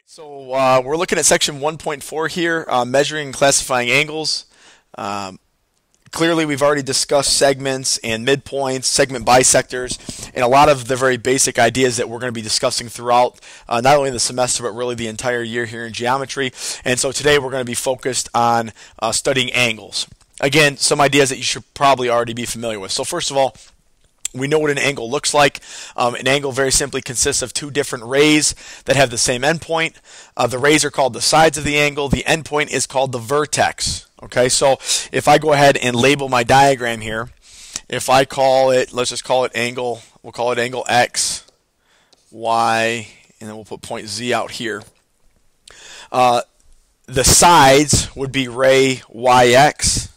So we're looking at section 1.4 here, measuring and classifying angles. Clearly, we've already discussed segments and midpoints, segment bisectors, and a lot of the very basic ideas that we're going to be discussing throughout not only the semester, but really the entire year here in geometry. And so today we're going to be focused on studying angles. Again, some ideas that you should probably already be familiar with. So first of all, we know what an angle looks like. An angle very simply consists of two different rays that have the same endpoint. The rays are called the sides of the angle. The endpoint is called the vertex. Okay, so if I go ahead and label my diagram here, if I call it, let's just call it angle, we'll call it angle X, Y, and then we'll put point Z out here. The sides would be ray YX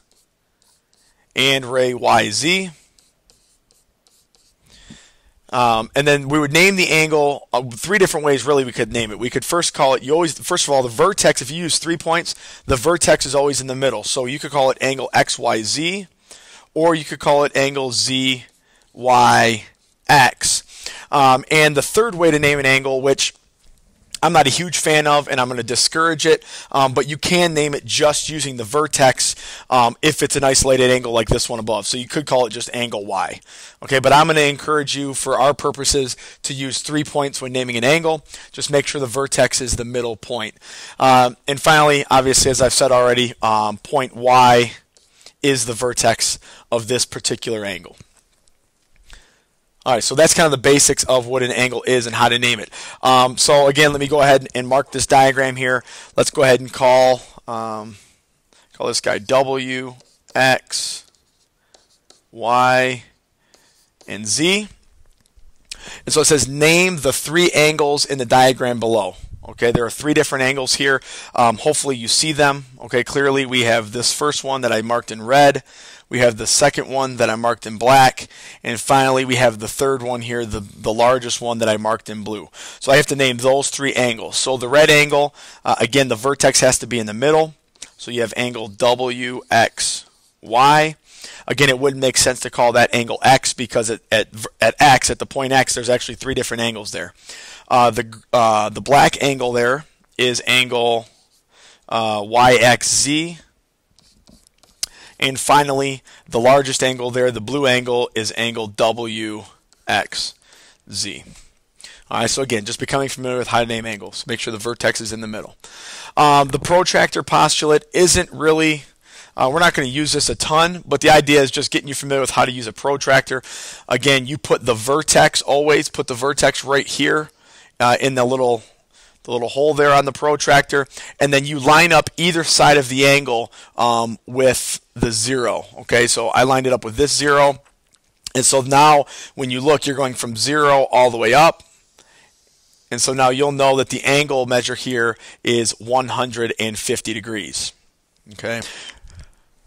and ray YZ. And then we would name the angle three different ways. Really, we could name it. We could first call it. First of all, the vertex. If you use 3 points, the vertex is always in the middle. So you could call it angle XYZ, or you could call it angle ZYX. And the third way to name an angle, which I'm not a huge fan of, and I'm going to discourage it, but you can name it just using the vertex if it's an isolated angle like this one above. So you could call it just angle Y. Okay, but I'm going to encourage you, for our purposes, to use 3 points when naming an angle. Just make sure the vertex is the middle point. And finally, obviously, as I've said already, point Y is the vertex of this particular angle. All right, so that's kind of the basics of what an angle is and how to name it. So again, let me go ahead and mark this diagram here. Let's go ahead and call this guy W, X, Y, and Z. And so it says name the three angles in the diagram below. Okay, there are three different angles here. Hopefully you see them. Okay, clearly we have this first one that I marked in red. We have the second one that I marked in black. And finally, we have the third one here, the largest one that I marked in blue. So I have to name those three angles. So the red angle, again, the vertex has to be in the middle. So you have angle WXY. Again, it wouldn't make sense to call that angle X because at X, at the point X, there's actually three different angles there. The black angle there is angle YXZ. And finally, the largest angle there, the blue angle, is angle WXZ. All right, so again, just becoming familiar with how to name angles. Make sure the vertex is in the middle. The protractor postulate isn't really, we're not going to use this a ton, but the idea is just getting you familiar with how to use a protractor. Again, you put the vertex, always put the vertex right here in the little hole there on the protractor, and then you line up either side of the angle with the 0. Okay, so I lined it up with this 0, and so now when you look, you're going from 0 all the way up, and so now you'll know that the angle measure here is 150 degrees. Okay,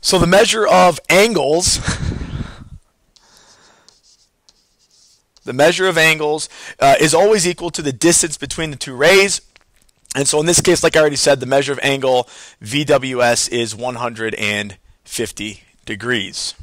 so the measure of angles the measure of angles is always equal to the distance between the two rays. And so in this case, like I already said, the measure of angle VWS is 150 degrees.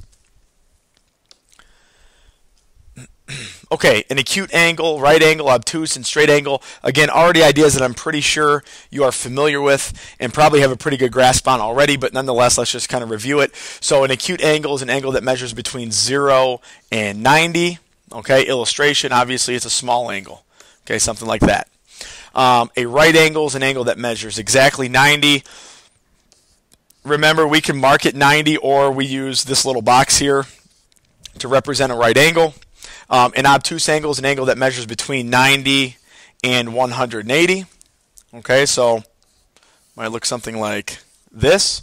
Okay, an acute angle, right angle, obtuse, and straight angle. Again, already ideas that I'm pretty sure you are familiar with and probably have a pretty good grasp on already, but nonetheless, let's just kind of review it. So an acute angle is an angle that measures between 0 and 90. Okay, illustration, obviously it's a small angle. Okay, something like that. A right angle is an angle that measures exactly 90. Remember, we can mark it 90, or we use this little box here to represent a right angle. An obtuse angle is an angle that measures between 90 and 180. Okay, so might look something like this.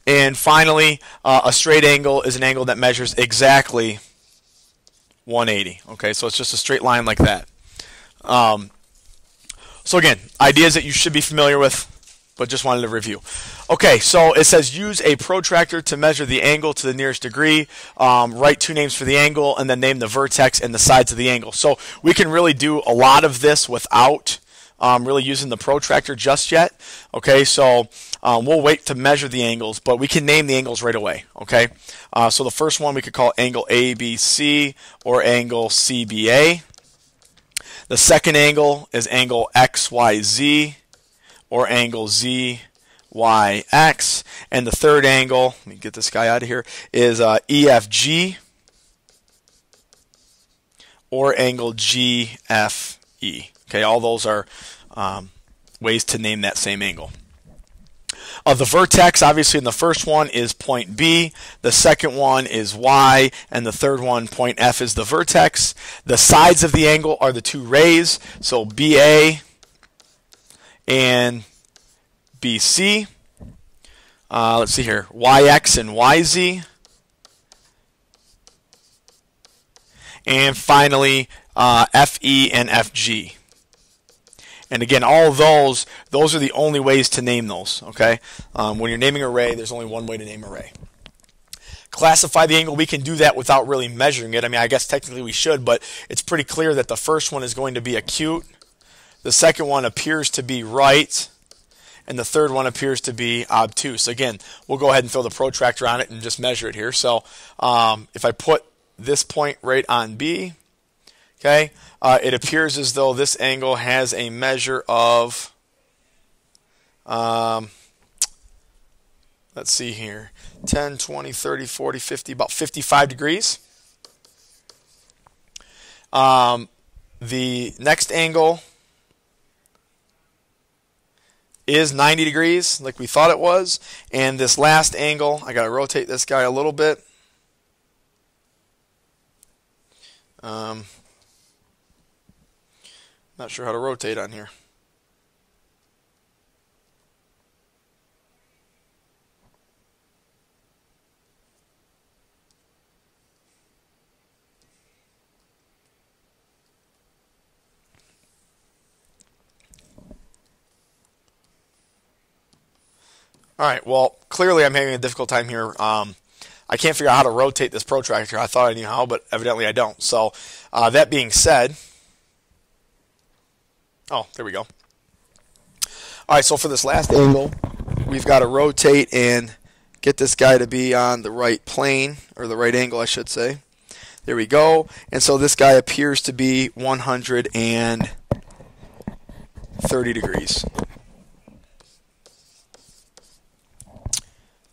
And finally, a straight angle is an angle that measures exactly 180. Okay, so it's just a straight line like that. So again, ideas that you should be familiar with, but just wanted to review. Okay, so it says use a protractor to measure the angle to the nearest degree. Write two names for the angle, and then name the vertex and the sides of the angle. So we can really do a lot of this without really using the protractor just yet. Okay, so we'll wait to measure the angles, but we can name the angles right away. Okay, so the first one we could call angle ABC or angle CBA. The second angle is angle XYZ. or angle ZYX. And the third angle, let me get this guy out of here, is EFG or angle GFE. Okay, all those are ways to name that same angle. The vertex, obviously, in the first one is point B, the second one is Y, and the third one, point F, is the vertex. The sides of the angle are the two rays, so BA and BC. Let's see here, YX and YZ. And finally, FE and FG. And again, all of those are the only ways to name those. Okay, when you're naming an array, there's only one way to name an array. Classify the angle, we can do that without really measuring it. I mean, I guess technically we should, but it's pretty clear that the first one is going to be acute, the second one appears to be right, and the third one appears to be obtuse. Again, we'll go ahead and throw the protractor on it and just measure it here. So if I put this point right on B, okay, it appears as though this angle has a measure of, let's see here, 10, 20, 30, 40, 50, about 55 degrees. The next angle is 90 degrees, like we thought it was. And this last angle, I got to rotate this guy a little bit. Not sure how to rotate on here. All right, well, clearly I'm having a difficult time here. I can't figure out how to rotate this protractor. I thought I knew how, but evidently I don't. So that being said, oh, there we go. All right, so for this last angle, we've got to rotate and get this guy to be on the right plane, or the right angle, I should say. There we go. And so this guy appears to be 130 degrees.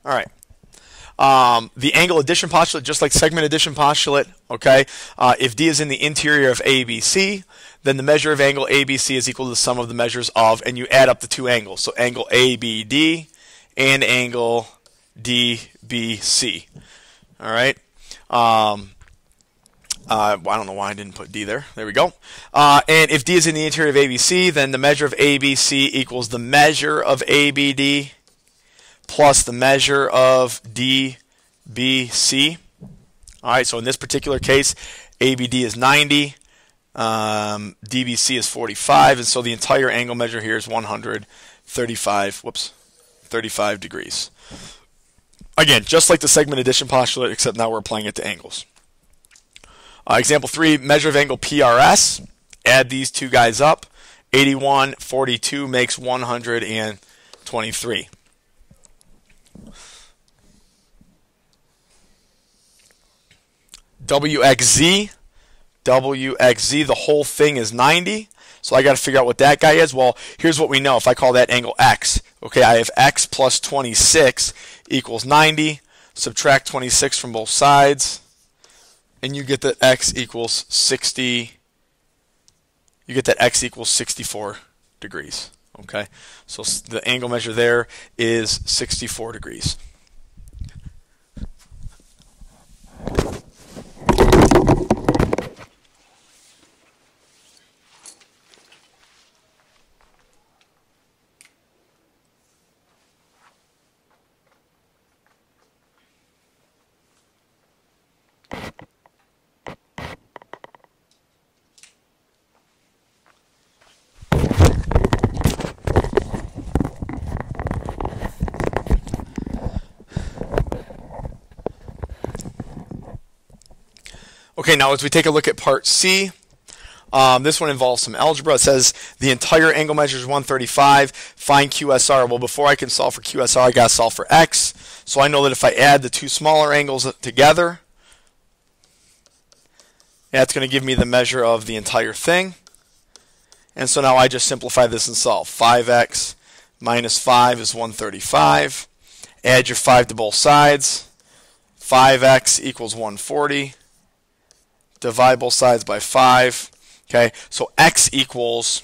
All right. The angle addition postulate, just like segment addition postulate, okay, if D is in the interior of ABC, then the measure of angle ABC is equal to the sum of the measures of, and you add up the two angles. So angle ABD and angle DBC. All right. I don't know why I didn't put D there. There we go. And if D is in the interior of ABC, then the measure of ABC equals the measure of ABD plus the measure of DBC. All right, so in this particular case, ABD is 90, DBC is 45, and so the entire angle measure here is 35 degrees. Again, just like the segment addition postulate, except now we're applying it to angles. Example 3, measure of angle PRS. Add these two guys up. 81, 42 makes 123. WXZ, the whole thing is 90. So I got to figure out what that guy is. Well, here's what we know. If I call that angle X, okay, I have X plus 26 equals 90. Subtract 26 from both sides, and you get that X equals 60. You get that X equals 64 degrees. Okay, so the angle measure there is 64 degrees. Okay, now as we take a look at part C, this one involves some algebra. It says the entire angle measure is 135. Find QSR. Well, before I can solve for QSR, I got to solve for X. So I know that if I add the two smaller angles together, that's going to give me the measure of the entire thing. And so now I just simplify this and solve. 5X minus 5 is 135. Add your 5 to both sides. 5x equals 140. Divide both sides by 5. Okay, so x equals,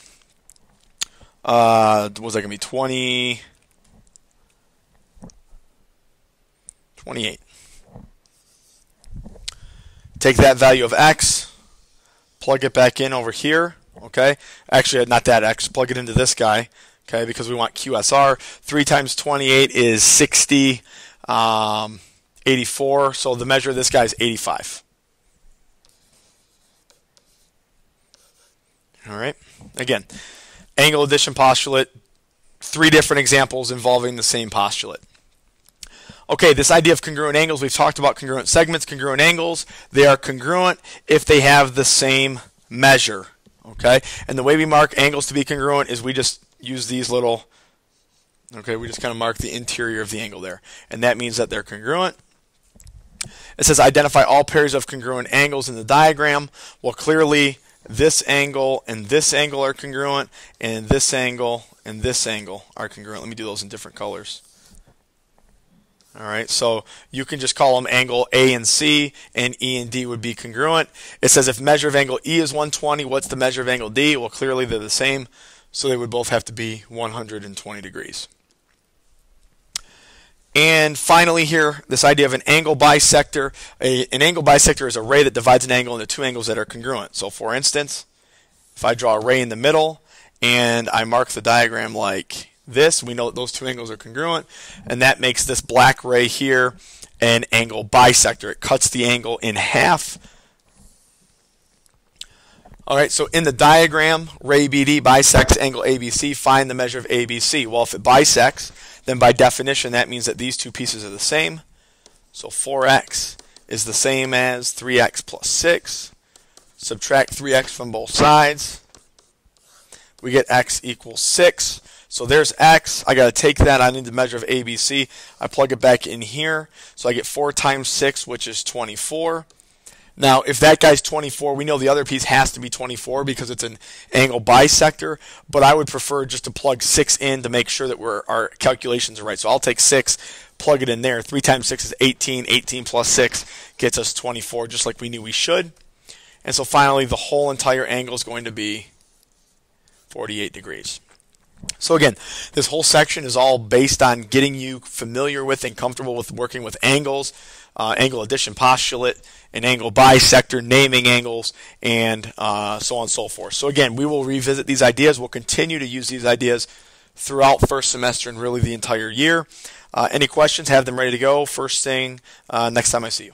was that going to be 28. Take that value of x, plug it back in over here. Okay, actually not that x, plug it into this guy. Okay, because we want QSR. 3 times 28 is 60, 84. So the measure of this guy is 85. All right. Again, angle addition postulate. 3 different examples involving the same postulate. Okay, this idea of congruent angles, we've talked about congruent segments, congruent angles. They are congruent if they have the same measure. Okay, and the way we mark angles to be congruent is we just use these little, okay, we just kind of mark the interior of the angle there. And that means that they're congruent. It says identify all pairs of congruent angles in the diagram. Well, clearly this angle and this angle are congruent, and this angle and this angle are congruent. Let me do those in different colors. All right, so you can just call them angle A and C, and E and D would be congruent. It says if measure of angle E is 120, what's the measure of angle D? Well, clearly they're the same, so they would both have to be 120 degrees. And finally here, this idea of an angle bisector. An angle bisector is a ray that divides an angle into 2 angles that are congruent. So for instance, if I draw a ray in the middle and I mark the diagram like this, we know that those 2 angles are congruent, and that makes this black ray here an angle bisector. It cuts the angle in half. All right, so in the diagram, ray BD bisects angle ABC. Find the measure of ABC. Well, if it bisects, then by definition that means that these 2 pieces are the same. So 4x is the same as 3x plus 6. Subtract 3x from both sides. We get x equals 6. So there's x. I got to take that. I need the measure of ABC. I plug it back in here. So I get 4 times 6, which is 24. Now, if that guy's 24, we know the other piece has to be 24 because it's an angle bisector, but I would prefer just to plug 6 in to make sure that our calculations are right. So I'll take 6, plug it in there. 3 times 6 is 18. 18 plus 6 gets us 24, just like we knew we should. And so finally, the whole entire angle is going to be 48 degrees. So again, this whole section is all based on getting you familiar with and comfortable with working with angles, angle addition postulate, an angle bisector, naming angles, and so on and so forth. So again, we will revisit these ideas. We'll continue to use these ideas throughout first semester and really the entire year. Any questions, have them ready to go first thing next time I see you.